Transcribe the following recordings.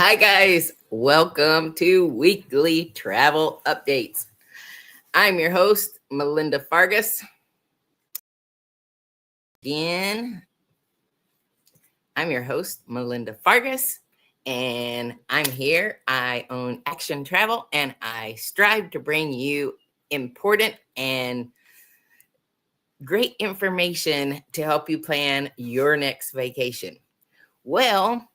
Hi, guys. Welcome to Weekly Travel Updates. I'm your host, Melinda Fargus. And I'm here. I own Action Travel, and I strive to bring you important and great information to help you plan your next vacation. Well,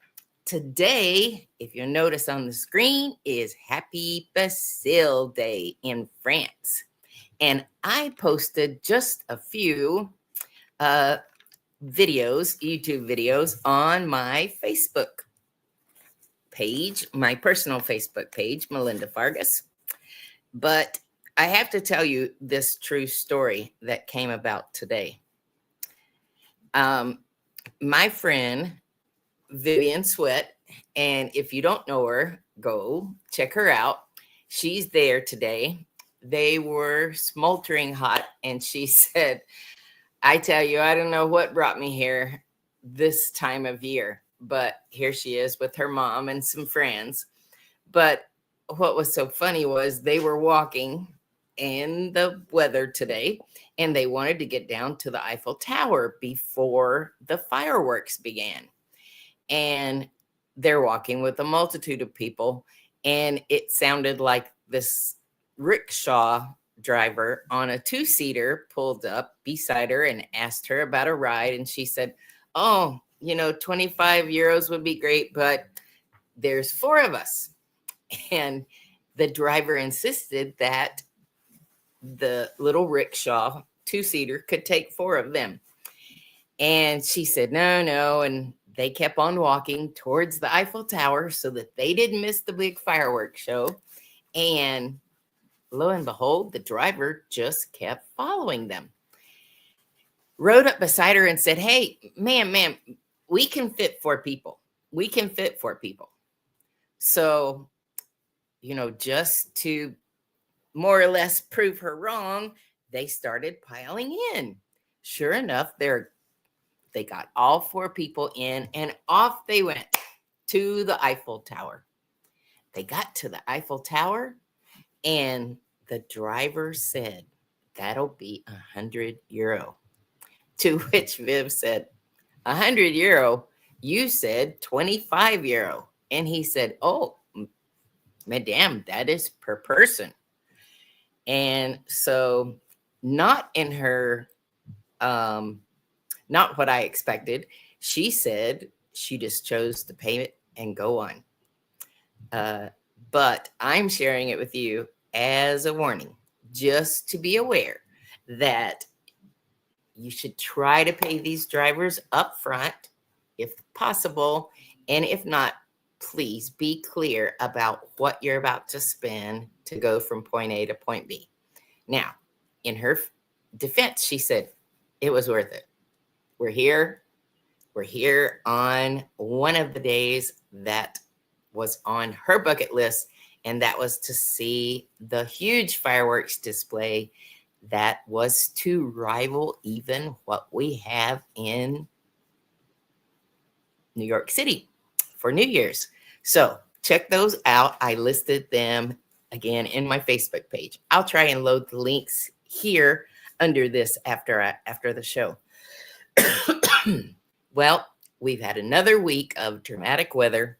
today, if you'll notice on the screen, is Happy Bastille Day in France. And I posted just a few YouTube videos on my Facebook page, my personal Facebook page, Melinda Fargus. But I have to tell you this true story that came about today. My friend, Vivian Sweat, and if you don't know her, go check her out. She's there today. They were smoldering hot, and she said, I tell you, I don't know what brought me here this time of year, but here she is with her mom and some friends. But what was so funny was they were walking in the weather today, and they wanted to get down to the Eiffel Tower before the fireworks began. And they're walking with a multitude of people, and it sounded like this rickshaw driver on a two-seater pulled up beside her and asked her about a ride, and she said, 25 euros would be great, but there's 4 of us. And the driver insisted that the little rickshaw two-seater could take 4 of them. And she said, no. And they kept on walking towards the Eiffel Tower so that they didn't miss the big fireworks show. And lo and behold, the driver just kept following them. Rode up beside her and said, hey, ma'am, we can fit 4 people. So, just to more or less prove her wrong, they started piling in. Sure enough, they got all 4 people in, and off they went to the Eiffel Tower. They got to the Eiffel Tower, and the driver said, that'll be 100 euro. To which Viv said, 100 euro? You said 25 euro. And he said, oh, madame, that is per person. And so not what I expected. She said she just chose to pay it and go on. But I'm sharing it with you as a warning, just to be aware that you should try to pay these drivers up front if possible. And if not, please be clear about what you're about to spend to go from point A to point B. Now, in her defense, she said it was worth it. We're here on one of the days that was on her bucket list, and that was to see the huge fireworks display that was to rival even what we have in New York City for New Year's. So check those out. I listed them again in my Facebook page. I'll try and load the links here under this after the show. Well, we've had another week of dramatic weather.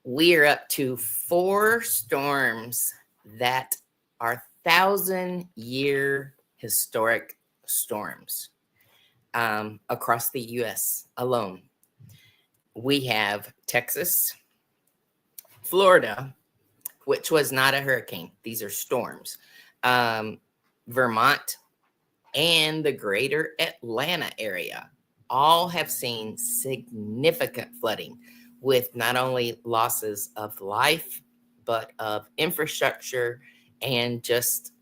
We are up to 4 storms that are 1,000-year historic storms across the U.S. alone. We have Texas, Florida, which was not a hurricane. These are storms. Vermont, and the greater Atlanta area all have seen significant flooding, with not only losses of life, but of infrastructure and just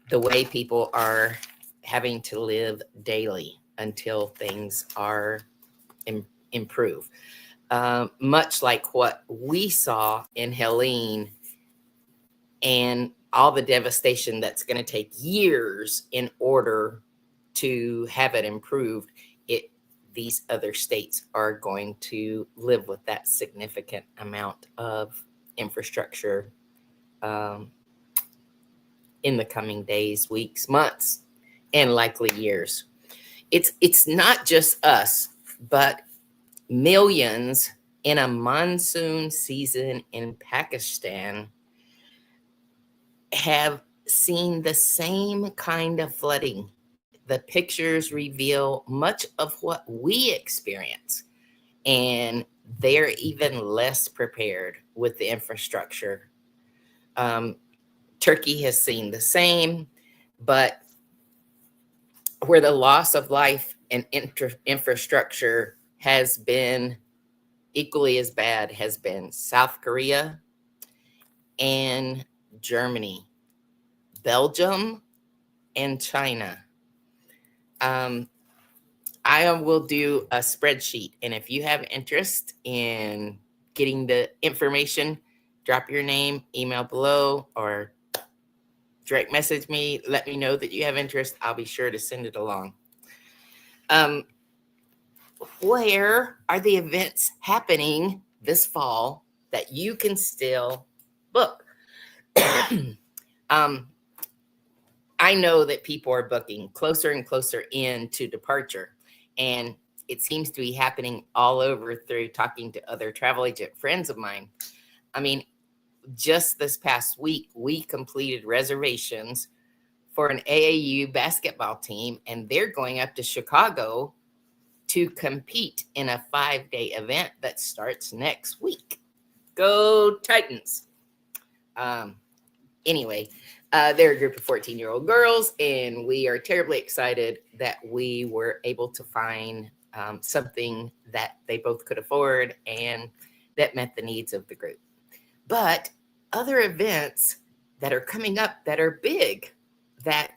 the way people are having to live daily until things are improved. Much like what we saw in Helene and all the devastation that's going to take years in order to have it improved. these other states are going to live with that significant amount of infrastructure in the coming days, weeks, months, and likely years. It's not just us, but millions in a monsoon season in Pakistan have seen the same kind of flooding. The pictures reveal much of what we experience, and they're even less prepared with the infrastructure. Turkey has seen the same, but where the loss of life and infrastructure has been equally as bad has been South Korea and Germany, Belgium, and China. I will do a spreadsheet, and if you have interest in getting the information, drop your name, email below, or direct message me. Let me know that you have interest. I'll be sure to send it along. Where are the events happening this fall that you can still book? I know that people are booking closer and closer in to departure, and it seems to be happening all over through talking to other travel agent friends of mine. I mean, just this past week, we completed reservations for an AAU basketball team, and they're going up to Chicago to compete in a 5-day event that starts next week. Go Titans. Anyway, they're a group of 14-year-old girls, and we are terribly excited that we were able to find something that they both could afford and that met the needs of the group. But other events that are coming up that are big, that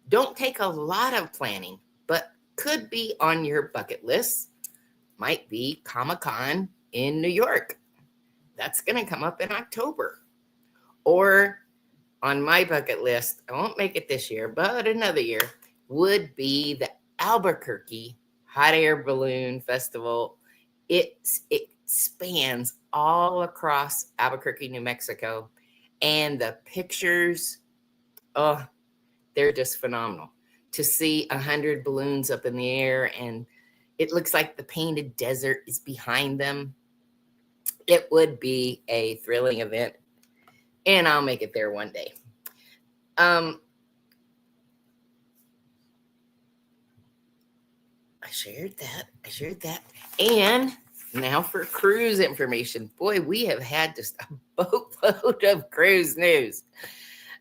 don't take a lot of planning, but could be on your bucket list, might be Comicon in New York. That's going to come up in October. Or on my bucket list, I won't make it this year, but another year, would be the Albuquerque Hot Air Balloon Festival. It spans all across Albuquerque, New Mexico, and the pictures, oh, they're just phenomenal. To see 100 balloons up in the air, and it looks like the painted desert is behind them. It would be a thrilling event, and I'll make it there one day. I shared that. And now for cruise information. Boy, we have had just a boatload of cruise news.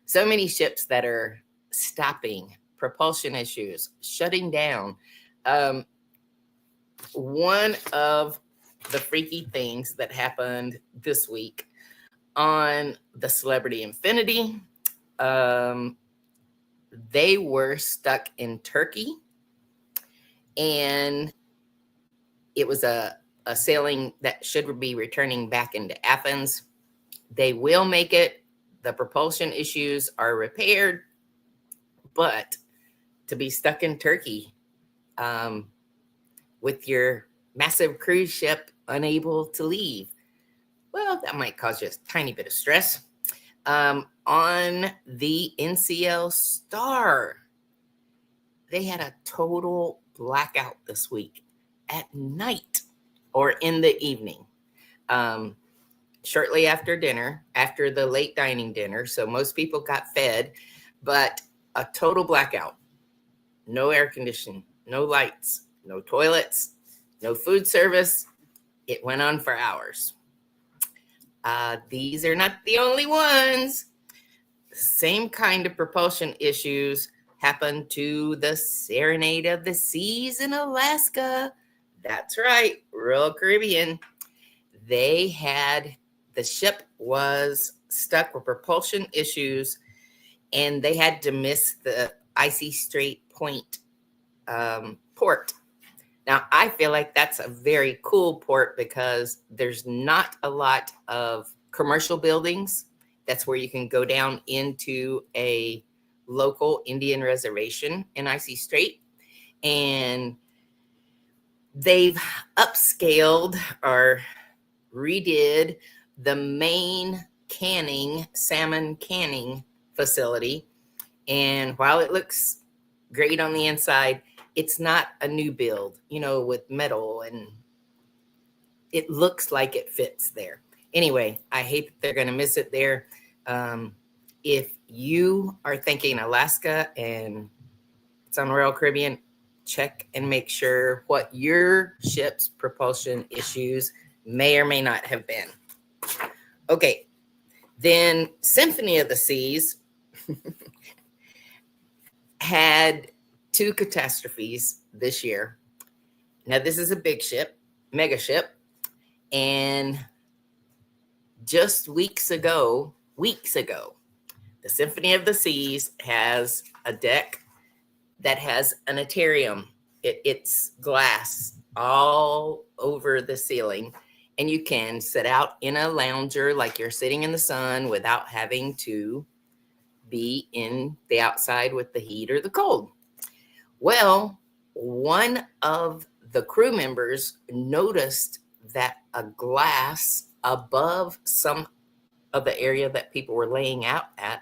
So many ships that are stopping, propulsion issues, shutting down. One of the freaky things that happened this week on the Celebrity Infinity, they were stuck in Turkey, and it was a sailing that should be returning back into Athens. They will make it. The propulsion issues are repaired, but to be stuck in Turkey with your massive cruise ship unable to leave, well, that might cause you a tiny bit of stress. On the NCL Star, they had a total blackout this week at night or in the evening, shortly after dinner, after the late dining dinner. So most people got fed, but a total blackout. No air conditioning, no lights, no toilets, no food service. It went on for hours. These are not the only ones. The same kind of propulsion issues happened to the Serenade of the Seas in Alaska. That's right, Royal Caribbean. The ship was stuck with propulsion issues, and they had to miss the Icy Strait Point port. Now, I feel like that's a very cool port because there's not a lot of commercial buildings. That's where you can go down into a local Indian reservation in Icy Strait. And They've upscaled or redid the main salmon canning facility. And while it looks great on the inside, it's not a new build, with metal, and it looks like it fits there. Anyway, I hate that they're going to miss it there. If you are thinking Alaska and it's on Royal Caribbean, check and make sure what your ship's propulsion issues may or may not have been. Okay, then Symphony of the Seas had 2 catastrophes this year. Now, this is a big ship, mega ship, and just weeks ago, the Symphony of the Seas has a deck that has an aquarium. It's glass all over the ceiling, and you can sit out in a lounger like you're sitting in the sun without having to be in the outside with the heat or the cold. Well, one of the crew members noticed that a glass above some of the area that people were laying out at,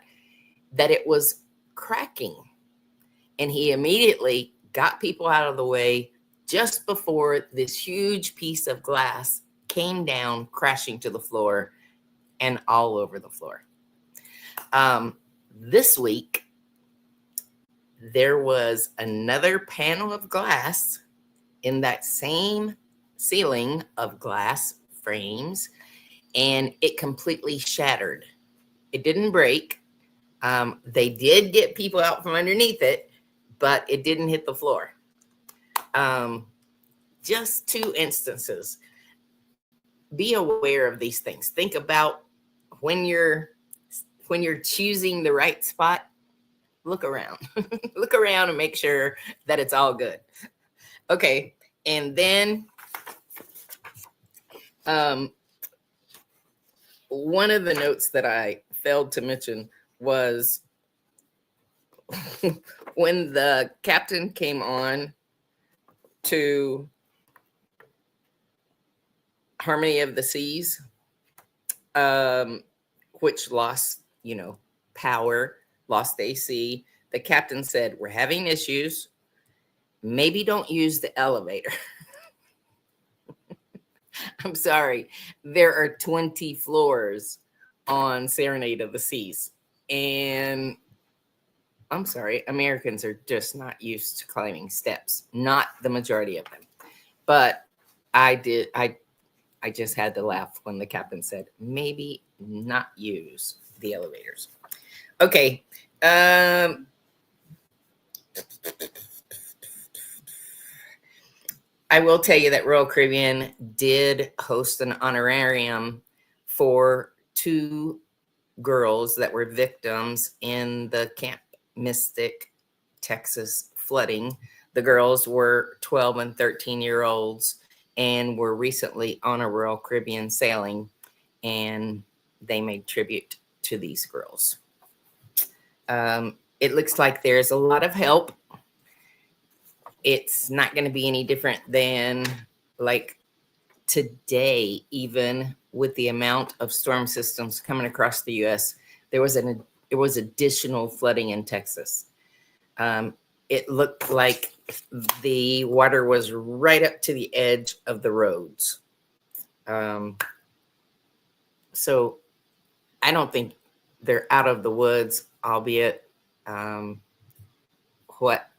that it was cracking. And he immediately got people out of the way just before this huge piece of glass came down, crashing to the floor and all over the floor. This week, there was another panel of glass in that same ceiling of glass frames, and it completely shattered. It didn't break. They did get people out from underneath it, but it didn't hit the floor. Just 2 instances. Be aware of these things. Think about when you're choosing the right spot. Look around. Look around and make sure that it's all good. Okay, and then one of the notes that I failed to mention was when the captain came on to Harmony of the Seas, which lost, power, lost AC. The captain said, "We're having issues. Maybe don't use the elevator." I'm sorry. There are 20 floors on Serenade of the Seas. And I'm sorry, Americans are just not used to climbing steps. Not the majority of them. But I just had to laugh when the captain said, maybe not use the elevators. Okay. I will tell you that Royal Caribbean did host an honorarium for 2 girls that were victims in the Camp Mystic, Texas flooding. The girls were 12 and 13-year-olds and were recently on a Royal Caribbean sailing, and they made tribute to these girls. It looks like there's a lot of help. It's not going to be any different than like today, even with the amount of storm systems coming across the U.S. There was additional flooding in Texas. It looked like the water was right up to the edge of the roads. So I don't think they're out of the woods, albeit what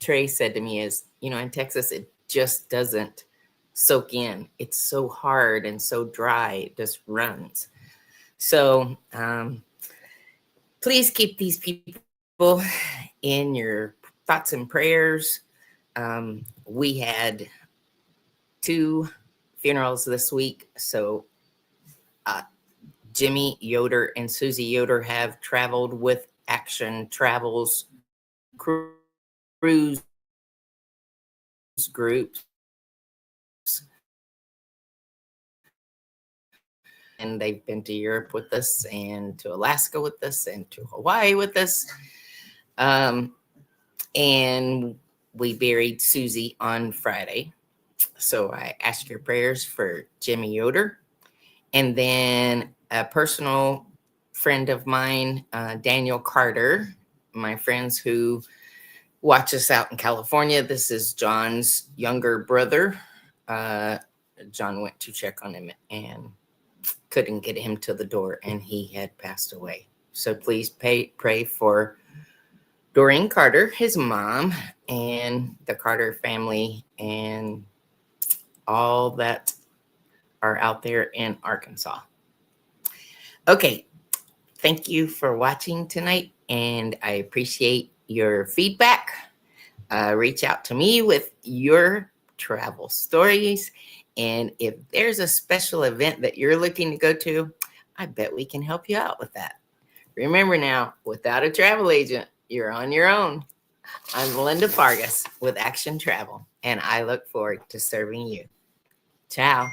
Trey said to me is, in Texas, it just doesn't soak in. It's so hard and so dry, it just runs. So please keep these people in your thoughts and prayers. We had 2 funerals this week. So Jimmy Yoder and Susie Yoder have traveled with Action Travels cruise groups, and they've been to Europe with us and to Alaska with us and to Hawaii with us. And we buried Susie on Friday. So I ask your prayers for Jimmy Yoder. And then a personal friend of mine, Daniel Carter, my friends who watch us out in California. This is John's younger brother. John went to check on him and couldn't get him to the door, and he had passed away. So please pray for Doreen Carter, his mom, and the Carter family, and all that are out there in Arkansas. Okay, thank you for watching tonight, and I appreciate your feedback. Reach out to me with your travel stories, and if there's a special event that you're looking to go to, I bet we can help you out with that. Remember now, without a travel agent, you're on your own. I'm Melinda Fargas with Action Travel, and I look forward to serving you. Ciao.